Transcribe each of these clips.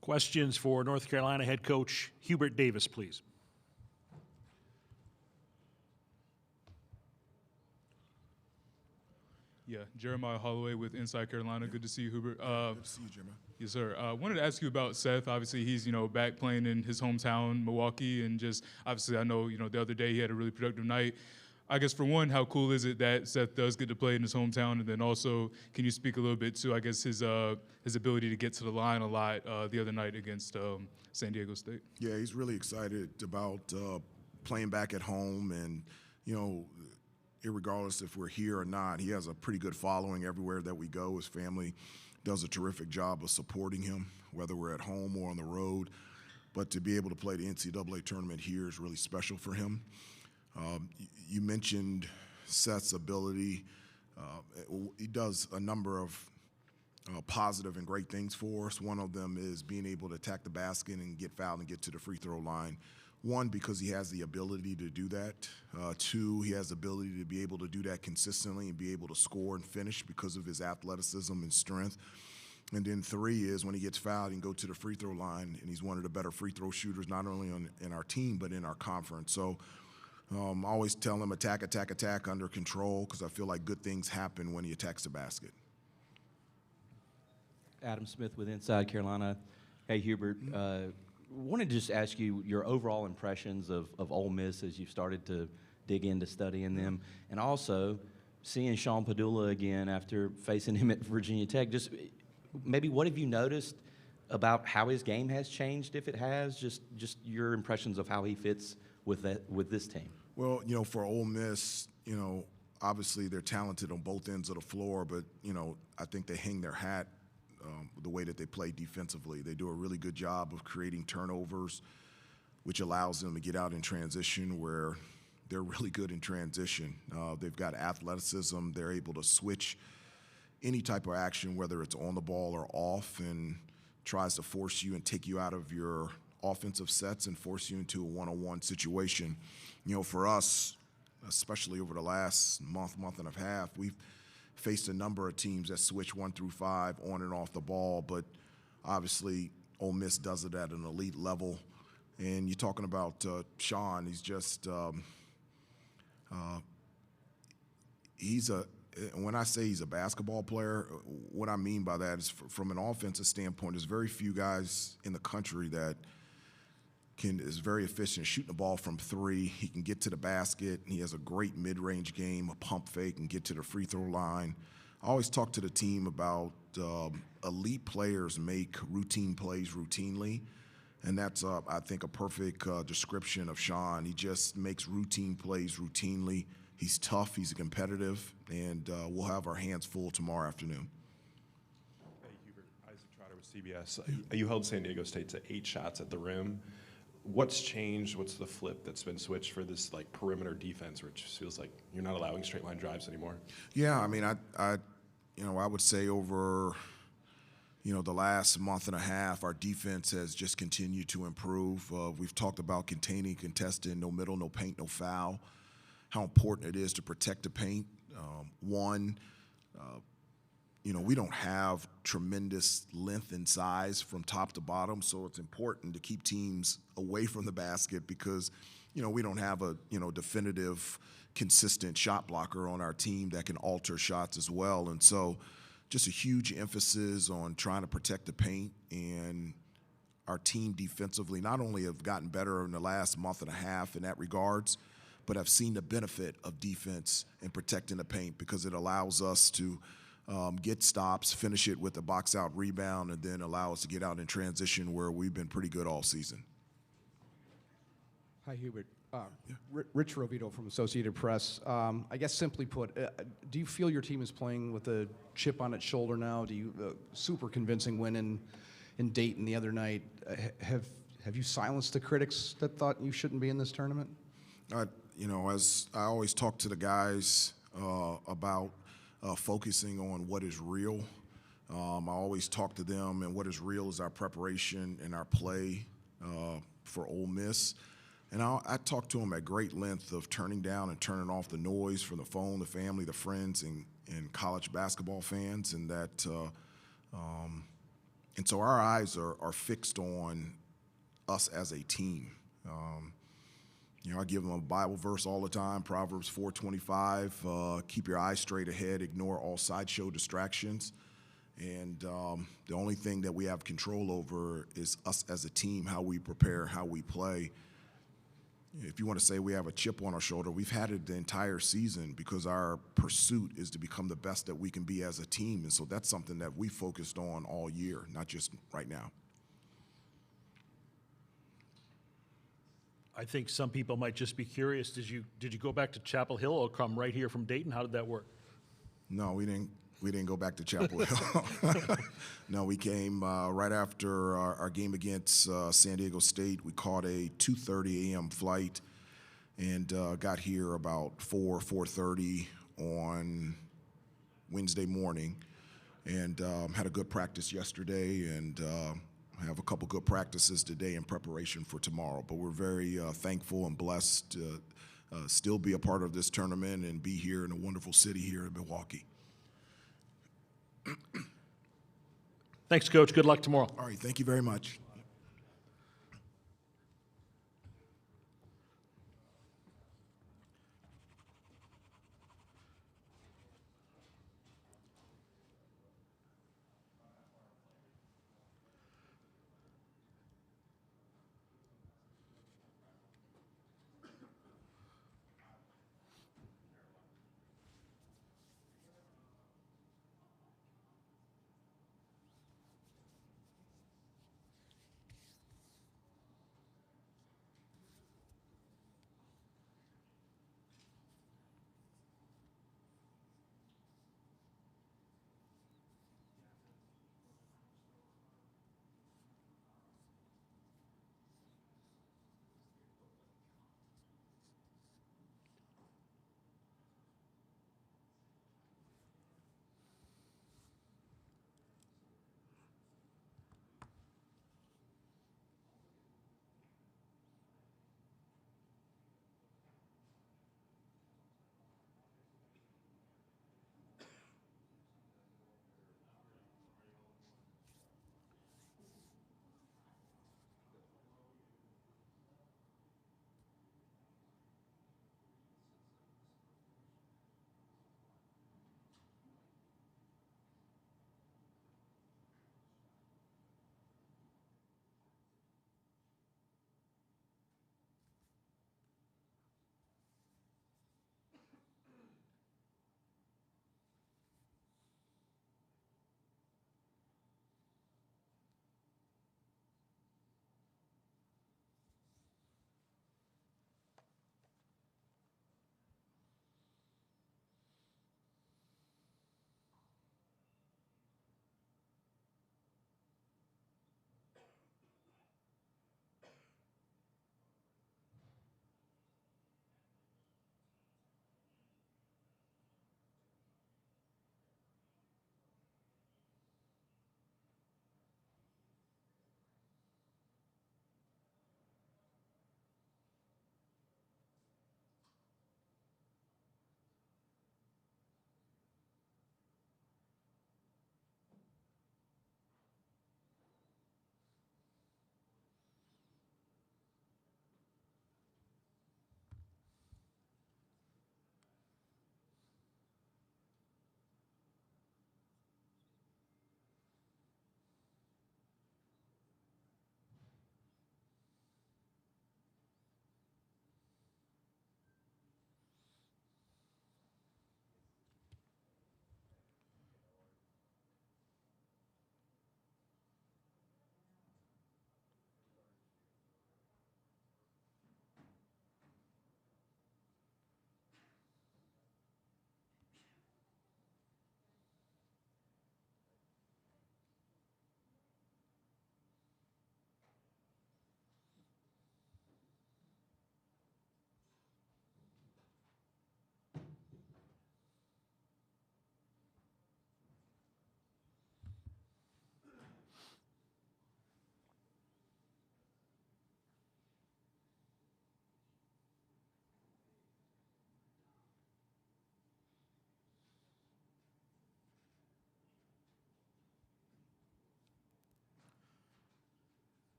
Questions for North Carolina head coach Hubert Davis, please. Yeah, Jeremiah Holloway with Inside Carolina. Good to see you, Hubert. Good to see you, Jeremiah. Yes, sir. Wanted to ask you about Seth. Obviously, he's back playing in his hometown, Milwaukee, and just obviously I know the other day he had a really productive night. I guess for one, how cool is it that Seth does get to play in his hometown, and then also can you speak a little bit to I guess his ability to get to the line a lot the other night against San Diego State? Yeah, he's really excited about playing back at home, and irregardless if we're here or not, he has a pretty good following everywhere that we go. His family does a terrific job of supporting him, whether we're at home or on the road. But to be able to play the NCAA tournament here is really special for him. You mentioned Seth's ability. He does a number of positive and great things for us. One of them is being able to attack the basket and get fouled and get to the free throw line. One, because he has the ability to do that. Two, he has the ability to be able to do that consistently and be able to score and finish because of his athleticism and strength. And then three is when he gets fouled, he can go to the free throw line, and he's one of the better free throw shooters, not only in our team but in our conference. So I always tell him attack, attack, attack, under control, because I feel like good things happen when he attacks the basket. Adam Smith with Inside Carolina. Hey, Hubert. Wanted to just ask you your overall impressions of Ole Miss as you've started to dig into studying them, and also seeing Sean Padula again after facing him at Virginia Tech. Just maybe what have you noticed about how his game has changed, if it has? Just your impressions of how he fits with this team. Well, for Ole Miss, obviously they're talented on both ends of the floor, but I think they hang their hat the way that they play defensively. They do a really good job of creating turnovers, which allows them to get out in transition where they're really good in transition. They've got athleticism. They're able to switch any type of action, whether it's on the ball or off, and tries to force you and take you out of your offensive sets and force you into a one-on-one situation. For us, especially over the last month and a half, we've faced a number of teams that switch 1 through 5 on and off the ball, but obviously Ole Miss does it at an elite level. And you're talking about Sean, he's just when I say he's a basketball player, what I mean by that is from an offensive standpoint, there's very few guys in the country that is very efficient shooting the ball from 3. He can get to the basket. He has a great mid-range game, a pump fake, and get to the free throw line. I always talk to the team about elite players make routine plays routinely, and that's, I think, a perfect description of Sean. He just makes routine plays routinely. He's tough, he's competitive, and we'll have our hands full tomorrow afternoon. Hey, Hubert, Isaac Trotter with CBS. You held San Diego State to 8 shots at the rim. What's changed? What's the flip that's been switched for this perimeter defense, which feels like you're not allowing straight line drives anymore? Yeah, I mean, I would say over, the last month and a half, our defense has just continued to improve. We've talked about containing, contesting, no middle, no paint, no foul. How important it is to protect the paint. We don't have tremendous length and size from top to bottom, so it's important to keep teams away from the basket because, we don't have a, definitive, consistent shot blocker on our team that can alter shots as well. And so just a huge emphasis on trying to protect the paint, and our team defensively not only have gotten better in the last month and a half in that regards, but I've seen the benefit of defense in protecting the paint because it allows us to get stops, finish it with a box-out rebound, and then allow us to get out in transition where we've been pretty good all season. Hi, Hubert. Rich Rovito from Associated Press. I guess simply put, do you feel your team is playing with a chip on its shoulder now? Do you super convincing win in Dayton the other night? Have you silenced the critics that thought you shouldn't be in this tournament? As I always talk to the guys about focusing on what is real. I always talk to them, and what is real is our preparation and our play for Ole Miss. And I talk to them at great length of turning down and turning off the noise from the phone, the family, the friends, and college basketball fans, and that And so our eyes are fixed on us as a team. I give them a Bible verse all the time, Proverbs 4:25. Keep your eyes straight ahead, ignore all sideshow distractions. And the only thing that we have control over is us as a team, how we prepare, how we play. If you want to say we have a chip on our shoulder, we've had it the entire season because our pursuit is to become the best that we can be as a team. And so that's something that we focused on all year, not just right now. I think some people might just be curious, did you go back to Chapel Hill or come right here from Dayton? How did that work? No, we didn't go back to Chapel Hill. No, we came right after our game against San Diego State. We caught a 2:30 a.m. flight and got here about 4:30 on Wednesday morning, and had a good practice yesterday, and have a couple good practices today in preparation for tomorrow. But we're very thankful and blessed to still be a part of this tournament and be here in a wonderful city here in Milwaukee. Thanks, Coach. Good luck tomorrow. All right, thank you very much.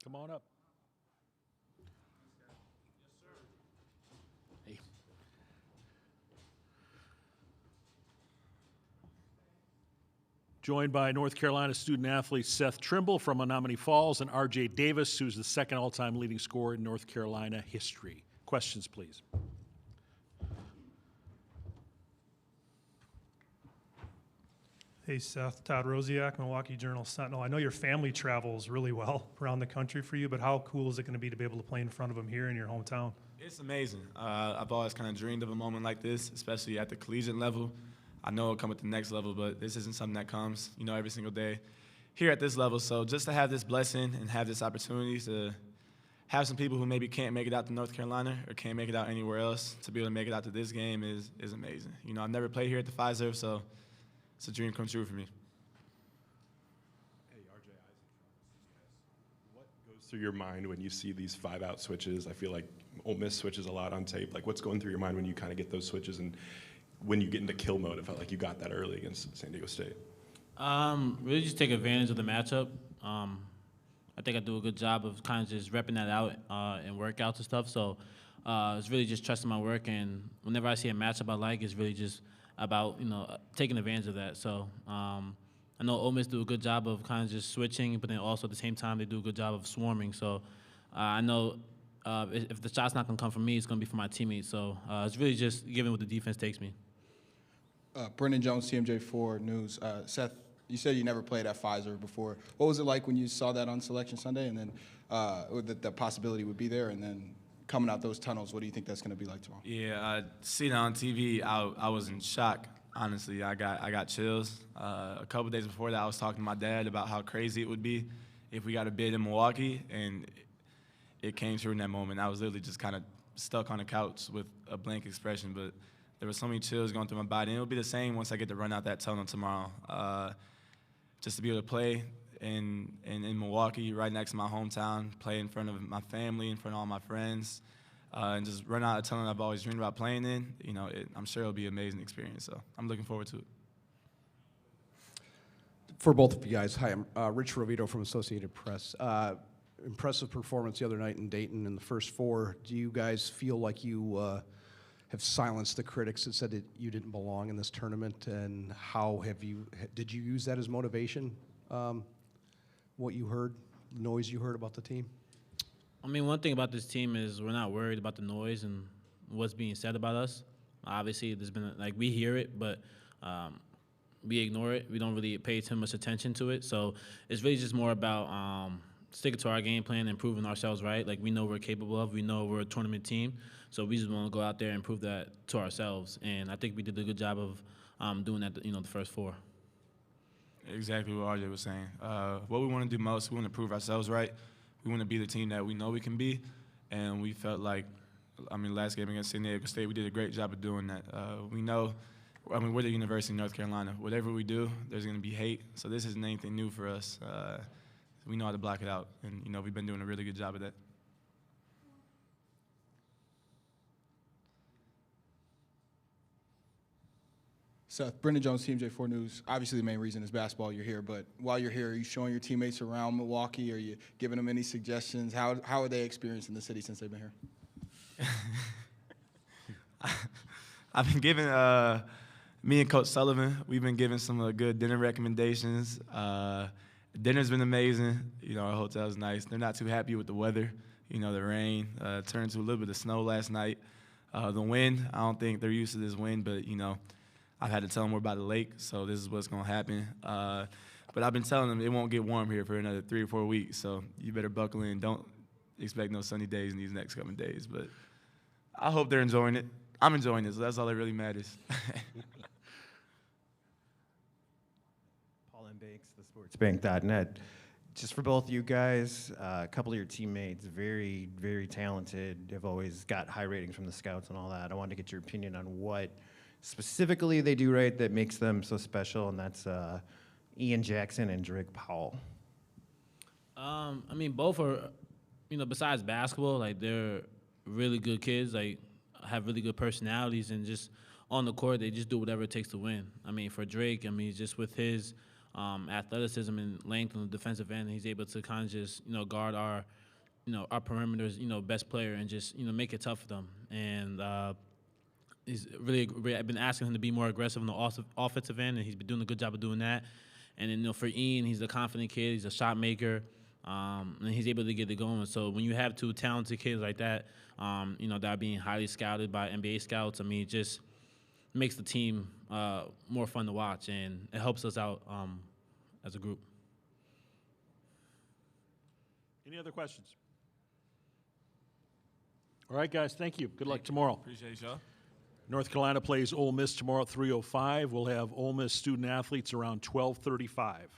Come on up. Hey. Joined by North Carolina student-athlete Seth Trimble from Menominee Falls and R.J. Davis, who's the second all-time leading scorer in North Carolina history. Questions, please. Hey Seth, Todd Rosiak, Milwaukee Journal-Sentinel. I know your family travels really well around the country for you, but how cool is it going to be to be able to play in front of them here in your hometown? It's amazing. I've always kind of dreamed of a moment like this, especially at the collegiate level. I know it'll come at the next level, but this isn't something that comes, every single day here at this level. So just to have this blessing and have this opportunity to have some people who maybe can't make it out to North Carolina or can't make it out anywhere else to be able to make it out to this game is amazing. I've never played here at the Fiserv, so it's a dream come true for me. Hey, RJ, what goes through your mind when you see these 5-out switches? I feel like Ole Miss switches a lot on tape. Like, what's going through your mind when you kind of get those switches, and when you get into kill mode? It felt like you got that early against San Diego State. Really just take advantage of the matchup. I think I do a good job of kind of just repping that out in workouts and stuff. So it's really just trusting my work, and whenever I see a matchup I like, it's really just about taking advantage of that. So I know Ole Miss do a good job of kind of just switching, but then also at the same time they do a good job of swarming. So I know if the shot's not going to come from me, it's going to be from my teammates. So it's really just giving what the defense takes me. Brendan Jones, TMJ4 News. Seth, you said you never played at Pfizer before. What was it like when you saw that on Selection Sunday, and then the possibility would be there, and then coming out those tunnels, what do you think that's going to be like tomorrow? Yeah, seeing it on TV, I was in shock. Honestly, I got chills. A couple days before that, I was talking to my dad about how crazy it would be if we got a bid in Milwaukee, and it came true in that moment. I was literally just kind of stuck on the couch with a blank expression, but there were so many chills going through my body. And it'll be the same once I get to run out that tunnel tomorrow. Just to be able to play in Milwaukee, right next to my hometown, play in front of my family, in front of all my friends, and just run out a tunnel I've always dreamed about playing in. I'm sure it'll be an amazing experience. So I'm looking forward to it. For both of you guys, hi, I'm Rich Rovito from Associated Press. Impressive performance the other night in Dayton in the first four. Do you guys feel like you have silenced the critics that said that you didn't belong in this tournament? And how did you use that as motivation? What you heard, the noise you heard about the team? I mean, one thing about this team is we're not worried about the noise and what's being said about us. Obviously, there's been, we hear it, but we ignore it. We don't really pay too much attention to it. So it's really just more about sticking to our game plan and proving ourselves right. We know we're capable of. We know we're a tournament team. So we just want to go out there and prove that to ourselves. And I think we did a good job of doing that, the first four. Exactly what RJ was saying. What we want to do most, we want to prove ourselves right. We want to be the team that we know we can be. And we felt like, last game against San Diego State, we did a great job of doing that. We know, we're the University of North Carolina. Whatever we do, there's going to be hate. So this isn't anything new for us. We know how to block it out. And, we've been doing a really good job of that. Seth, Brendan Jones, TMJ4 News. Obviously, the main reason is basketball. You're here, but while you're here, are you showing your teammates around Milwaukee? Are you giving them any suggestions? How are they experiencing the city since they've been here? I've been giving me and Coach Sullivan, we've been giving some good dinner recommendations. Dinner's been amazing. Our hotel's nice. They're not too happy with the weather. The rain turned to a little bit of snow last night. The wind, I don't think they're used to this wind, but I've had to tell them we're by the lake, so this is what's going to happen. But I've been telling them it won't get warm here for another 3 or 4 weeks, so you better buckle in. Don't expect no sunny days in these next couple of days. But I hope they're enjoying it. I'm enjoying it, so that's all that really matters. Paul M. Banks, thesportsbank.net. Just for both you guys, a couple of your teammates, very, very talented, have always got high ratings from the scouts and all that. I wanted to get your opinion on what specifically they do right that makes them so special, and that's Ian Jackson and Drake Powell. Both are, besides basketball, they're really good kids, have really good personalities, and just on the court, they just do whatever it takes to win. For Drake, just with his athleticism and length on the defensive end. He's able to kind of just, guard our perimeters, best player and just, make it tough for them. And he's I've been asking him to be more aggressive on the offensive end, and he's been doing a good job of doing that. And then, for Ian, he's a confident kid. He's a shot maker, and he's able to get it going. So when you have two talented kids like that, that are being highly scouted by NBA scouts, I mean, it just makes the team more fun to watch, and it helps us out as a group. Any other questions? All right, guys, thank you. Good luck tomorrow. Appreciate y'all. North Carolina plays Ole Miss tomorrow at 3:05. We'll have Ole Miss student athletes around 12:35.